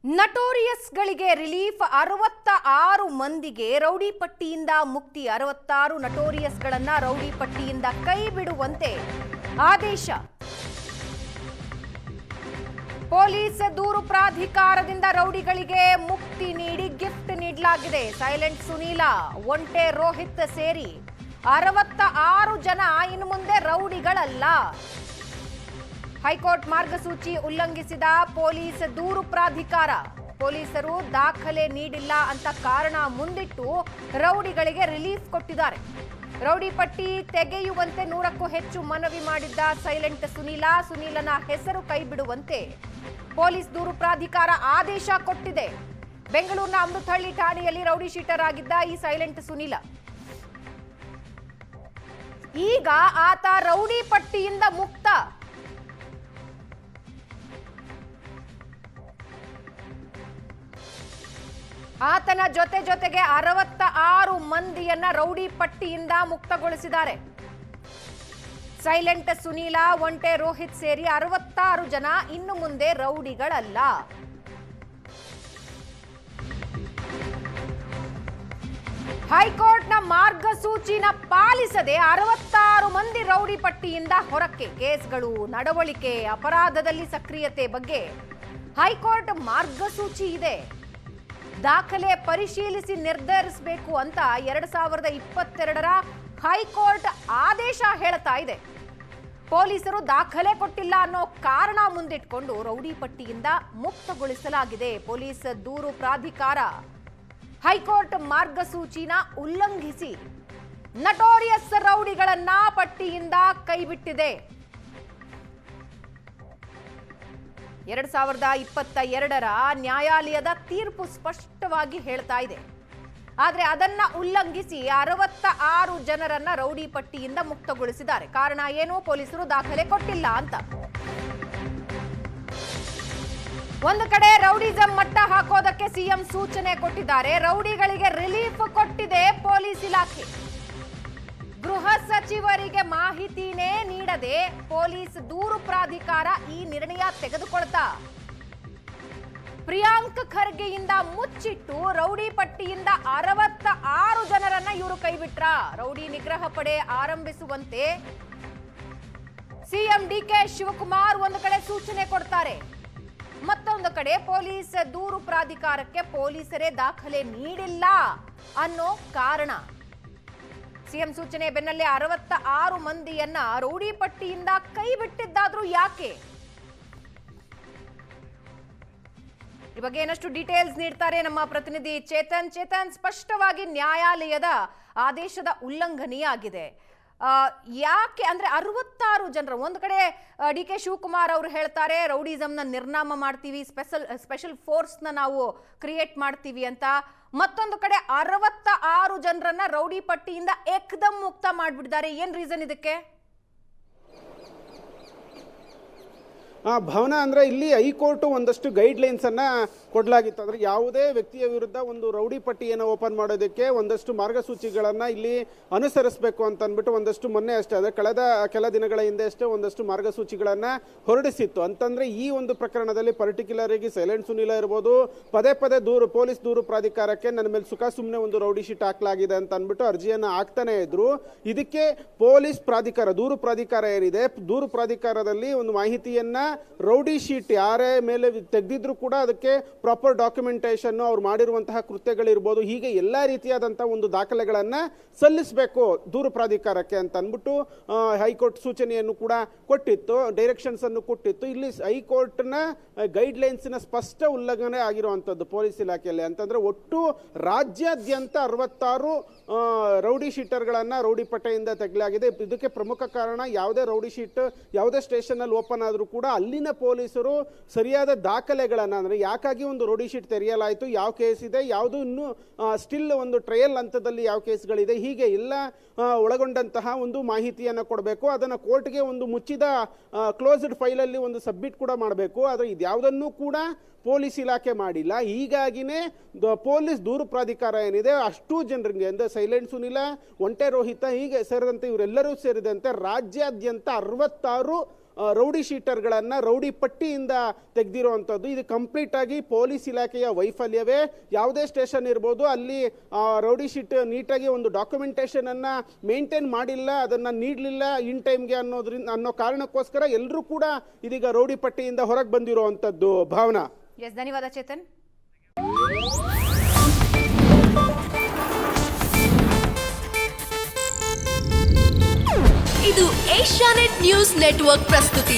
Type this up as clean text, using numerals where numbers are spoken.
ನಟೋರಿಯಸ್ಗಳಿಗೆ relief 66 ಮಂದಿಗೆ rowdy ಪಟ್ಟಿಯಿಂದ ಮುಕ್ತಿ 66 ನಟೋರಿಯಸ್ಗಳನ್ನ ರೌಡಿ ಪಟ್ಟಿಯಿಂದ ಕೈ ಬಿಡುವಂತೆ ಆದೇಶ ಪೊಲೀಸ್ ದೂರು ಪ್ರಾಧಿಕಾರದಿಂದ ರೌಡಿಗಳಿಗೆ ಮುಕ್ತಿ ನೀಡಿ ಗಿಫ್ಟ್ ನೀಡಲಾಗಿದೆ ಸೈಲೆಂಟ್ ಸುನೀಲ ಒಂಟೆ ರೋಹಿತ್ ಸೇರಿ 66 ಜನ ಇನ್ನು ಮುಂದೆ ರೌಡಿಗಳಲ್ಲ ಹೈಕೋರ್ಟ್ ಮಾರ್ಗಸೂಚಿ ಉಲ್ಲಂಘಿಸಿದ ಪೊಲೀಸ್ ದೂರು ಪ್ರಾಧಿಕಾರ ಪೊಲೀಸರು ದಾಖಲೆ ನೀಡಿಲ್ಲ ಅಂತ ಕಾರಣ ಮುಂದಿಟ್ಟು ರೌಡಿಗಳಿಗೆ ರಿಲೀಫ್ ಕೊಟ್ಟಿದ್ದಾರೆ ರೌಡಿ ಪಟ್ಟಿ ತೆಗೆಯುವಂತೆ 100ಕ್ಕೂ ಹೆಚ್ಚು ಮನವಿ ಮಾಡಿದ್ದ ಸೈಲೆಂಟ್ ಸುನೀಲನ ಹೆಸರು ಕೈಬಿಡುವಂತೆ ಪೊಲೀಸ್ ದೂರು ಪ್ರಾಧಿಕಾರ ಆದೇಶ ಕೊಟ್ಟಿದೆ ಬೆಂಗಳೂರಿನ ಅಮೃತಹಳ್ಳಿ ಠಾಣೆಯಲ್ಲಿ ರೌಡಿ ಶೀಟರ್ ಆಗಿದ್ದ ಈ ಸೈಲೆಂಟ್ ಸುನೀಲ ಈಗ ಆತ ರೌಡಿ ಪಟ್ಟಿಯಿಂದ ಮುಕ್ತ ಆತನ ಜೊತೆಗೆ 66 ಮಂದಿಯನ್ನ ರೌಡಿ ಪಟ್ಟಿಯಿಂದ ಮುಕ್ತಗೊಳಿಸಿದ್ದಾರೆ ಸೈಲೆಂಟ್ ಸುನೀಲ ಒಂಟೆ ರೋಹಿತ್ ಸೇರಿ 66 ಜನ ಇನ್ನು ಮುಂದೆ ರೌಡಿಗಳಲ್ಲ ಹೈಕೋರ್ಟ್ನ ಮಾರ್ಗಸೂಚಿನ ಪಾಲಿಸದೆ 66 ಮಂದಿ ರೌಡಿ ಪಟ್ಟಿಯಿಂದ ಹೊರಕ್ಕೆ ಕೇಸ್ಗಳು ನಡವಳಿಕೆ ಅಪರಾಧದಲ್ಲಿ ಸಕ್ರಿಯತೆ ಬಗ್ಗೆ ಹೈಕೋರ್ಟ್ ಮಾರ್ಗಸೂಚಿ ಇದೆ ದಾಖಲೆ ಪರಿಶೀಲಿಸಿ ನಿರ್ಧರಿಸಬೇಕು ಅಂತ 2022ರ ಹೈಕೋರ್ಟ್ ಆದೇಶ ಹೇಳ್ತಾ ಇದೆ ಪೊಲೀಸರು ದಾಖಲೆ ಕೊಟ್ಟಿಲ್ಲ ಅನ್ನೋ ಕಾರಣ ಮುಂದಿಟ್ಕೊಂಡು ರೌಡಿ ಪಟ್ಟಿಯಿಂದ ಮುಕ್ತಗೊಳಿಸಲಾಗಿದೆ ಪೊಲೀಸ್ ದೂರು ಪ್ರಾಧಿಕಾರ ಹೈಕೋರ್ಟ್ ಮಾರ್ಗಸೂಚಿನ ಉಲ್ಲಂಘಿಸಿ ನಟೋರಿಯಸ್ ರೌಡಿಗಳನ್ನ ಪಟ್ಟಿಯಿಂದ ಕೈಬಿಟ್ಟಿದೆ 2022ರ ನ್ಯಾಯಾಲಯದ ತೀರ್ಪು ಸ್ಪಷ್ಟವಾಗಿ ಹೇಳ್ತಾ ಇದೆ ಆದ್ರೆ ಅದನ್ನ ಉಲ್ಲಂಘಿಸಿ 66 ಜನರನ್ನ ರೌಡಿ ಪಟ್ಟಿಯಿಂದ ಮುಕ್ತಗೊಳಿಸಿದ್ದಾರೆ ಕಾರಣ ಏನು ಪೊಲೀಸರು ದಾಖಲೆ ಕೊಟ್ಟಿಲ್ಲ ಅಂತ ಒಂದು ಕಡೆ ರೌಡಿಸಂ ಮಟ್ಟ ಹಾಕೋದಕ್ಕೆ ಸಿಎಂ ಸೂಚನೆ ಕೊಟ್ಟಿದ್ದಾರೆ ರೌಡಿಗಳಿಗೆ ರಿಲೀಫ್ ಕೊಟ್ಟಿದೆ ಪೊಲೀಸ್ ಇಲಾಖೆ ಗೃಹ ಸಚಿವರಿಗೆ ಮಾಹಿತಿನೇ ನೀಡದೆ ಪೊಲೀಸ್ ದೂರು ಪ್ರಾಧಿಕಾರ ಈ ನಿರ್ಣಯ ತೆಗೆದುಕೊಳ್ತಾ ಪ್ರಿಯಾಂಕ್ ಖರ್ಗೆಯಿಂದ ಮುಚ್ಚಿಟ್ಟು ರೌಡಿ ಪಟ್ಟಿಯಿಂದ 66 ಜನರನ್ನ ಇವರು ಕೈಬಿಟ್ರ ರೌಡಿ ನಿಗ್ರಹ ಪಡೆ ಆರಂಭಿಸುವಂತೆ ಸಿಎಂ ಡಿಕೆ ಶಿವಕುಮಾರ್ ಒಂದು ಕಡೆ ಸೂಚನೆ ಕೊಡ್ತಾರೆ ಮತ್ತೊಂದು ಕಡೆ ಪೊಲೀಸ್ ದೂರು ಪ್ರಾಧಿಕಾರಕ್ಕೆ ಪೊಲೀಸರೇ ದಾಖಲೆ ನೀಡಿಲ್ಲ ಅನ್ನೋ ಕಾರಣ ಸಿಎಂ ಸೂಚನೆ ಬೆನ್ನಲ್ಲೇ 66 ಮಂದಿಯನ್ನ ರೌಡಿ ಪಟ್ಟಿಯಿಂದ ಕೈ ಬಿಟ್ಟಿದ್ದಾದ್ರೂ ಯಾಕೆ ಈ ಬಗ್ಗೆ ಏನಷ್ಟು ಡೀಟೇಲ್ಸ್ ನೀಡ್ತಾರೆ ನಮ್ಮ ಪ್ರತಿನಿಧಿ ಚೇತನ್ ಸ್ಪಷ್ಟವಾಗಿ ನ್ಯಾಯಾಲಯದ ಆದೇಶದ ಉಲ್ಲಂಘನೆಯಾಗಿದೆ ಯಾಕೆ ಅಂದ್ರೆ 66 ಜನರು ಒಂದು ಕಡೆ ಡಿಕೆ ಶಿವಕುಮಾರ್ ಅವರು ಹೇಳ್ತಾರೆ ರೌಡಿಸಂನ ನಿರ್ನಾಮ ಮಾಡ್ತೀವಿ ಸ್ಪೆಷಲ್ ಫೋರ್ಸ್ನ ನಾವು ಕ್ರಿಯೇಟ್ ಮಾಡ್ತೀವಿ ಅಂತ ಮತ್ತೊಂದು ಕಡೆ 66 ಜನರನ್ನ ರೌಡಿ ಪಟ್ಟಿಯಿಂದ ಏಕದಮ್ ಮುಕ್ತ ಮಾಡ್ಬಿಟ್ಟಿದ್ದಾರೆ ಏನ್ ರೀಸನ್ ಇದಕ್ಕೆ ಭವನ ಅಂದರೆ ಇಲ್ಲಿ ಹೈಕೋರ್ಟ್ ಒಂದಷ್ಟು ಗೈಡ್ಲೈನ್ಸ್ ಅನ್ನ ಕೊಡಲಾಗಿತ್ತು ಅಂದರೆ ಯಾವುದೇ ವ್ಯಕ್ತಿಯ ವಿರುದ್ಧ ಒಂದು ರೌಡಿ ಪಟ್ಟಿಯನ್ನು ಓಪನ್ ಮಾಡೋದಕ್ಕೆ ಒಂದಷ್ಟು ಮಾರ್ಗಸೂಚಿಗಳನ್ನು ಇಲ್ಲಿ ಅನುಸರಿಸಬೇಕು ಅಂತ ಅಂದ್ಬಿಟ್ಟು ಒಂದಷ್ಟು ಮೊನ್ನೆ ಅಷ್ಟೇ ಅಂದರೆ ಕಳೆದ ಕೆಲ ದಿನಗಳ ಹಿಂದೆ ಅಷ್ಟೇ ಒಂದಷ್ಟು ಮಾರ್ಗಸೂಚಿಗಳನ್ನು ಹೊರಡಿಸಿತ್ತು ಅಂತಂದರೆ ಈ ಒಂದು ಪ್ರಕರಣದಲ್ಲಿ ಪರ್ಟಿಕ್ಯುಲರ್ ಆಗಿ ಸೈಲೆಂಟ್ ಸುನೀಲ ಇರ್ಬೋದು ಪದೇ ಪೊಲೀಸ್ ದೂರು ಪ್ರಾಧಿಕಾರಕ್ಕೆ ನನ್ನ ಮೇಲೆ ಸುಮ್ಮನೆ ಒಂದು ರೌಡಿ ಶೀಟ್ ಹಾಕಲಾಗಿದೆ ಅಂತ ಅಂದ್ಬಿಟ್ಟು ಅರ್ಜಿಯನ್ನು ಹಾಕ್ತಾನೆ ಇದ್ರು ಇದಕ್ಕೆ ಪೊಲೀಸ್ ಪ್ರಾಧಿಕಾರ ದೂರು ಪ್ರಾಧಿಕಾರ ಏನಿದೆ ದೂರು ಪ್ರಾಧಿಕಾರದಲ್ಲಿ ಒಂದು ಮಾಹಿತಿಯನ್ನ ರೌಡಿ ಶೀಟ್ ಯಾರೇ ಮೇಲೆ ತೆಗೆದಿದ್ರು ಕೂಡ ಅದಕ್ಕೆ ಪ್ರಾಪರ್ ಡಾಕ್ಯುಮೆಂಟೇಶನ್ ಅವ್ರು ಮಾಡಿರುವಂತಹ ಕೃತ್ಯಗಳಿರ್ಬೋದು ಹೀಗೆ ಎಲ್ಲ ರೀತಿಯಾದಂತಹ ಒಂದು ದಾಖಲೆಗಳನ್ನ ಸಲ್ಲಿಸಬೇಕು ದೂರು ಪ್ರಾಧಿಕಾರಕ್ಕೆ ಅಂತ ಅಂದ್ಬಿಟ್ಟು ಹೈಕೋರ್ಟ್ ಸೂಚನೆಯನ್ನು ಕೂಡ ಕೊಟ್ಟಿತ್ತು ಡೈರೆಕ್ಷನ್ಸ್ ಅನ್ನು ಕೊಟ್ಟಿತ್ತು ಇಲ್ಲಿ ಹೈಕೋರ್ಟ್ನ ಗೈಡ್ಲೈನ್ಸ್ನ ಸ್ಪಷ್ಟ ಉಲ್ಲಂಘನೆ ಆಗಿರುವಂಥದ್ದು ಪೊಲೀಸ್ ಇಲಾಖೆಯಲ್ಲಿ ಅಂತಂದ್ರೆ ಒಟ್ಟು ರಾಜ್ಯಾದ್ಯಂತ 66 ರೌಡಿ ಶೀಟರ್ಗಳನ್ನ ರೌಡಿ ಪಟ್ಟೆಯಿಂದ ತೆಗೆಯಲಾಗಿದೆ ಇದಕ್ಕೆ ಪ್ರಮುಖ ಕಾರಣ ಯಾವುದೇ ರೌಡಿ ಶೀಟ್ ಯಾವುದೇ ಸ್ಟೇಷನ್ ಅಲ್ಲಿ ಓಪನ್ ಆದ್ರೂ ಕೂಡ ಅಲ್ಲಿನ ಪೊಲೀಸರು ಸರಿಯಾದ ದಾಖಲೆಗಳನ್ನ ಅಂದ್ರೆ ಯಾಕಾಗಿ ಒಂದು ರೌಡಿ ಶೀಟ್ ತೆರೆಯಲಾಯಿತು ಯಾವ ಕೇಸ್ ಇದೆ ಯಾವುದು ಇನ್ನೂ ಸ್ಟಿಲ್ ಒಂದು ಟ್ರಯಲ್ ಹಂತದಲ್ಲಿ ಯಾವ ಕೇಸ್ಗಳಿದೆ ಹೀಗೆ ಎಲ್ಲ ಒಳಗೊಂಡಂತಹ ಒಂದು ಮಾಹಿತಿಯನ್ನು ಕೊಡಬೇಕು ಅದನ್ನು ಕೋರ್ಟ್ಗೆ ಒಂದು ಮುಚ್ಚಿದ ಕ್ಲೋಸ್ಡ್ ಫೈಲಲ್ಲಿ ಒಂದು ಸಬ್ಮಿಟ್ ಕೂಡ ಮಾಡಬೇಕು ಆದರೆ ಇದ್ಯಾವುದನ್ನು ಕೂಡ ಪೊಲೀಸ್ ಇಲಾಖೆ ಮಾಡಿಲ್ಲ ಹೀಗಾಗಿನೇ ಪೊಲೀಸ್ ದೂರು ಪ್ರಾಧಿಕಾರ ಏನಿದೆ ಅಷ್ಟು ಜನರಿಗೆ ಅಂದರೆ ಸೈಲೆಂಟ್ ಸುನೀಲ ಒಂಟೆ ರೋಹಿತ ಹೀಗೆ ಸೇರಿದಂತೆ ಇವರೆಲ್ಲರೂ ಸೇರಿದಂತೆ ರಾಜ್ಯಾದ್ಯಂತ 66 ರೌಡಿ ಶೀಟರ್ಗಳನ್ನು ರೌಡಿ ಪಟ್ಟಿಯಿಂದ ತೆಗೆದಿರುವಂಥದ್ದು. ಇದು ಕಂಪ್ಲೀಟ್ ಆಗಿ ಪೊಲೀಸ್ ಇಲಾಖೆಯ ವೈಫಲ್ಯವೇ. ಯಾವುದೇ ಸ್ಟೇಷನ್ ಇರ್ಬೋದು, ಅಲ್ಲಿ ರೌಡಿ ಶೀಟ್ ನೀಟಾಗಿ ಒಂದು ಡಾಕ್ಯುಮೆಂಟೇಶನ್ ಅನ್ನ ಮೇಂಟೈನ್ ಮಾಡಿಲ್ಲ, ಅದನ್ನ ನೀಡಲಿಲ್ಲ ಇನ್ ಟೈಮ್ಗೆ ಅನ್ನೋ ಕಾರಣಕ್ಕೋಸ್ಕರ ಎಲ್ಲರೂ ಕೂಡ ಇದೀಗ ರೌಡಿ ಪಟ್ಟಿಯಿಂದ ಹೊರಗೆ ಬಂದಿರುವಂಥದ್ದು. ಭಾವನಾ. ಎಸ್, ಧನ್ಯವಾದ ಚೇತನ್. ಇದು ಏಷ್ಯಾನೆಟ್ ನ್ಯೂಸ್ ನೆಟ್ವರ್ಕ್ ಪ್ರಸ್ತುತಿ.